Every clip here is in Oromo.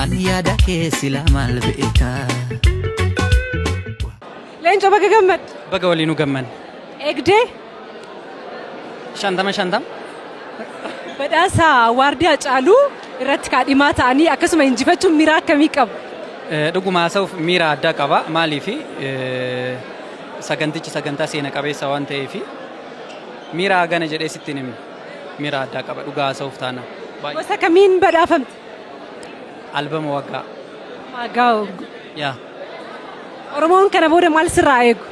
Ani yaada keessa lamal beeka. Leenco baga gammad. Baga waliinu gamman. Eegdee. Shantam. Badhaasa Waardiyaa Caaluu irratti kaadhimaa ta'anii akkasuma injifachuun miira akkamii qabu? Dhuguma haasa'uuf miira addaa qaba. Maaliif sagantichi sagantaa seena qabeessa waan ta'eef miira hagana jedhee sittiin himne miira addaa qaba. Dhugaa haasa'uuf taana. Gosa kamiin badhaafamte? Albama waggaa. Waggaa. Yaa. Oromoon kana booda maal sirraa eegu?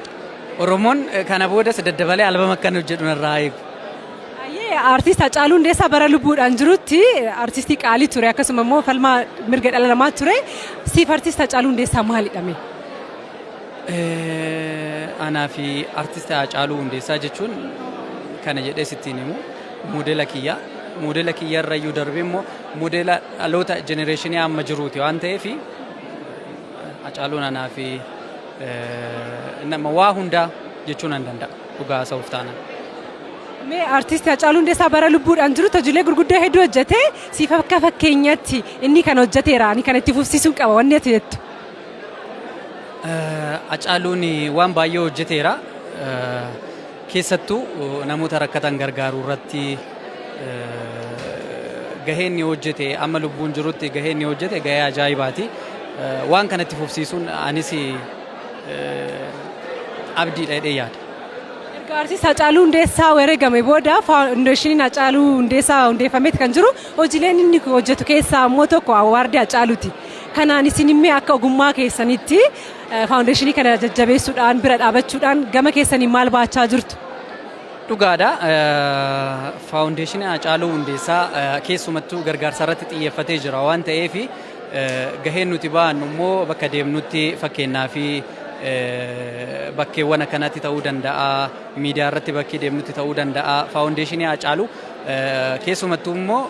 Oromoon kana booda daddabalee albama akkan hojjedhu irraa eegu. Artist Hacaaluu Hundeessaa bara lubbuudhaan jirutti artistii qaalii ture akkasuma immoo falmaa mirga dhala namaa ture. Siif artist Hacaaluu Hundeessaa maalidhame? Anaa fi artist Hacaaluu Hundeessaa jechuun kana jedhee sittiin himu moodela kiyyaa. Moodela kiyyarra iyyuu darbee immoo moodela dhaloota jenereeshinii amma jiruuti waan ta'eef Hacaaluun anaa fi nama waa hundaa jechuun an danda'a dhugaa haasa'uuf taana. Mee artist Hacaaluu Hundeessaa bara lubbuudhaan jiru tajaajila gurguddaa hedduu hojjete siif akka fakkeenyatti inni kan hojjeteera ani kan itti fufsiisuu qaba wanni ati jettu. Hacaaluun waan baay'ee hojjeteera keessattuu namoota rakkatan gargaaruu irratti gaheen ni hojjete amma lubbuun jirutti gaheen ni hojjete gahee ajaa'ibaati waan kanatti fufsiisuun anis abdiidha jedhee yaada. Artist Hacaaluu Hundeessaa wareegame booda faawundeeshiniin Hacaaluu Hundeessaa hundeeffameet kan jiru hojiileen inni hojjetu keessaa immoo tokko Waardiyaa Hacaaluuti. Kanaan isin immoo akka ogummaa keessanitti faawundeeshinii kana jajjabeessuudhaan bira dhaabachuudhaan gama keessanii maal baachaa jirtu? Dhugaadha. Faawundeeshinii Hacaaluu Hundeessaa keessumattuu gargaarsa irratti xiyyeeffatee jira waan ta'eef gaheen nuti baannu immoo bakka deemnutti fakkeenyaa fi bakkeewwan akkanatti ta'uu danda'a miidiyaa irratti bakkee deemnutti ta'uu danda'a faawundeeshinii Hacaaluu keessumattuu immoo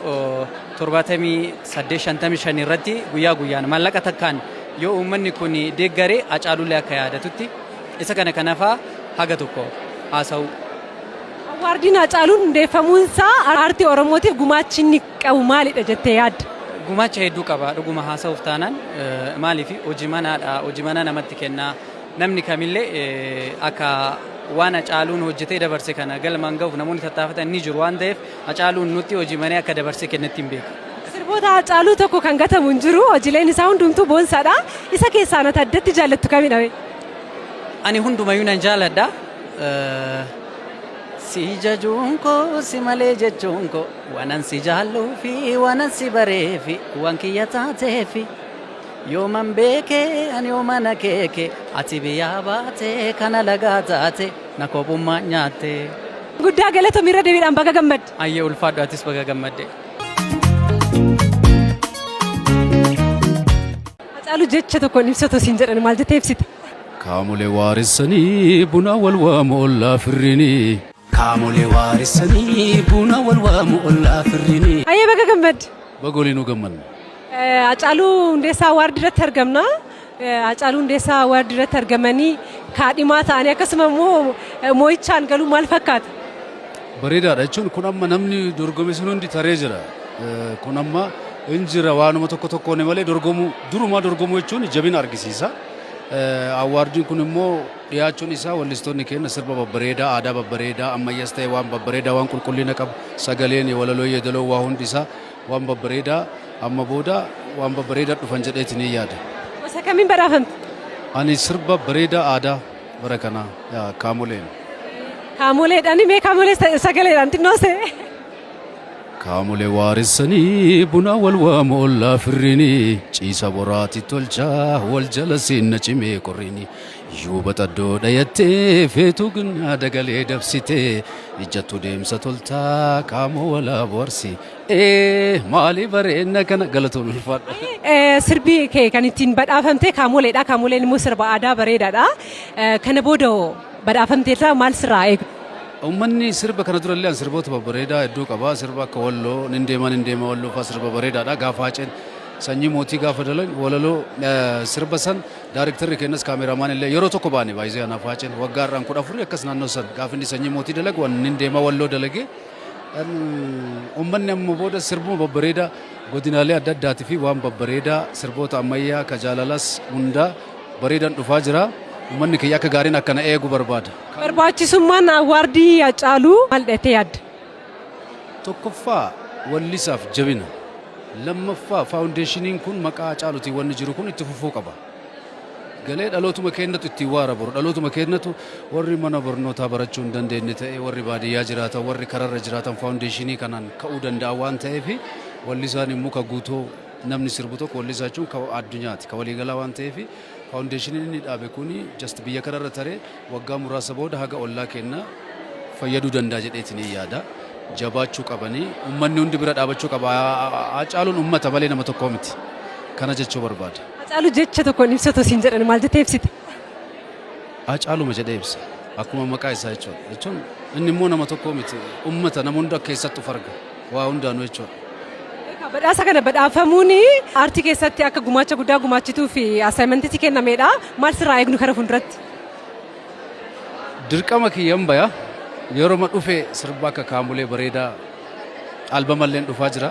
78-55 irratti guyyaa guyyaan maallaqa takkaan yoo uummanni kun deeggaree Hacaaluulee akka yaadatutti isa kana kanafaa haga tokko haasa'u. Waardiin Hacaaluun hundeeffamuunsaa aartii Oromootiif gumaachi inni qabu maalidha jettee yaadda? Gumaacha hedduu qaba dhuguma haasa'uuf taanaan maaliif hojii manaadha hojii manaa namatti kennaa namni kamillee akka waan Hacaaluun hojjetee dabarse kana galmaan ga'uuf namoonni tattaafatan ni jiru waan ta'eef Hacaaluun nutti hojii manaa akka dabarsee kennetti hin beeku. Sirboota Hacaaluu tokko kan gatamu hin jiru hojiileen isaa hundumtuu boonsaadha. Isa keessaa ati addatti jaallattu kamidha? Ani hundumayyuu nan jaalladha. Si jajuun koo si malee jechuun koo waanan si jaalluu fi waanan si baree fi waan kiyya taatee fi yooman beekee ani yoomana keeke ati biyyaa baatee kana lagaa taate na kophummaa nyaatte. Guddaa galatoom irra deebiidhaan baga gammadde. Ayyee ulfaadhu atis baga gammadde. Hacaaluu jecha tokkoon ibsatu siin jedhan maal jettee ibsite? Kaamolee waaressanii buna wal waamu ollaa firrinii. Kaamolee waaressanii buna wal waamu ollaa firrinii. Ayyee baga gammadde. Baga waliinuu gammanne. Hacaaluu Hundeessaa Waardii irratti argamna. Hacaaluu Hundeessaa Waardii irratti argamanii kaadhimaa ta'anii akkasuma immoo moo'ichaan galuu maal fakkaata? Bareedaadha jechuun kun amma namni dorgome sun hundi taree jira. Kun amma hin jira waanuma tokkoon malee durumaa dorgomuu jechuun jabina argisiisa. Awaardiin kun immoo dhiyaachuun isaa wallistoonni keenya sirba babbareedaa aadaa babbareedaa ammayyaas ta'e waan babbareedaa waan qulqullina qabu sagaleen walaloo yeedaloo waa hundi isaa waan babbareedaa amma booda waan babbareedaa dhufan jedheetiin ni yaada. Gosa kamiin badhaafamte? Ani sirba bareedaa aadaa bara kanaa kaamoleen. Kaamoleedhaan mee kaamolee sagaleedhaan xinnoose? Kaamolee waaressanii buna wal waamu ollaa firrinii ciisa boraati tolchaa wal jala seenna cimee qorrinii yuuba xaddoo dhayattee feetuu gunnaa dagalee dabsitee ijjattu deemsa toltaa kaamoo walaa boorsi maalii bareedna kana galatoon ulfaadha. Sirbi kee kan ittiin badhaafamte kaamoleedha. Kaamoleen immoo sirba aadaa bareedaadha. Kana booda badhaafamteerraa maal sirraa eegu? Uummanni sirba kana durallee sirboota babbareedaa hedduu qaba. Sirba akka walloo nindeema walloo fa'aa sirba bareedaadha. Gaafa Haceen sanyii mootii gaafa dalan walaloo sirba san daarektarri kennas kaameramaan illee yeroo tokko baane baay'ee anaaf Haceen waggaa irraan 14 akkas naannoo san gaafa inni sanyii mootii dalagu waan nindeema walloo dalage Uummanni amma booda sirbuma babbareedaa godinaalee adda addaatii fi waan babbareedaa sirboota ammayyaa ka jaalalas hundaa bareedan dhufaa jira. Uummanni kiyya akka gaariin akkana eegu barbaada. Barbaachisummaan awwaardii Hacaaluu maal dheettee yaadda? Tokkoffaa wallisaaf jabina. Lammaffaa faawundeeshiniin kun maqaa Hacaaluutiin wanni jiru kun itti fufuu qaba. Galee dhalootuma keenyatu itti waara boru. Dhalootuma keenyatu warri mana barnootaa barachuu hin dandeenye ta'e warri baadiyyaa jiraatan warri kararra jiraatan faawundeeshinii kanaan ka'uu danda'a waan ta'eef wallisaan immoo ka guutoo namni sirbu tokko wallisaa jechuun ka addunyaati ka waliigalaa waan ta'eef faawundeeshiniin inni dhaabe kuni just biyya kanarra taree waggaa muraasa booda haga ollaa keenna fayyaduu danda'a jedheetiin yaada. Jabaachuu qabanii uummanni hundi bira dhaabachuu qaba. Hacaaluun uummata malee nama tokkoo miti. Kana jechuu barbaada. Hacaaluu jecha tokkoon ibsatu siin jedhan maal jettee ibsite? Hacaaluma jedhee ibsa. Akkuma maqaa isaa jechuudha. Jechuun inni immoo nama tokkoo miti. Uummata nama hunda keessatti of arga. Waa hundaanuu jechuudha. Badhaasa kana badhaafamuun aartii keessatti akka gumaacha guddaa gumaachituu fi asaayimentii kennameedha. Maal sirraa eegnu kara fuulduratti? Dirqama kiyyan baya. Yeroo ma dhufe sirba akka kaamulee bareedaa albamalleen dhufaa jira.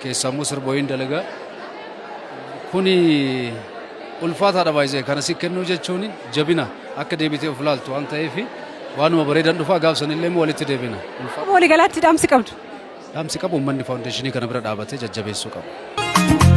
Keessaa immoo sirbooyin dalagaa. Kuni ulfaataadha baay'ee kana si kennuu jechuun jabina akka deebitee of laaltu waan ta'eef waanuma bareedan dhufaa gaafsanillee immoo walitti deebina. Walii galaatti dhaamsi qabdu? Dhaamsi qabu uummanni faawundeeshinii kana bira dhaabatee jajjabeessuu qaba.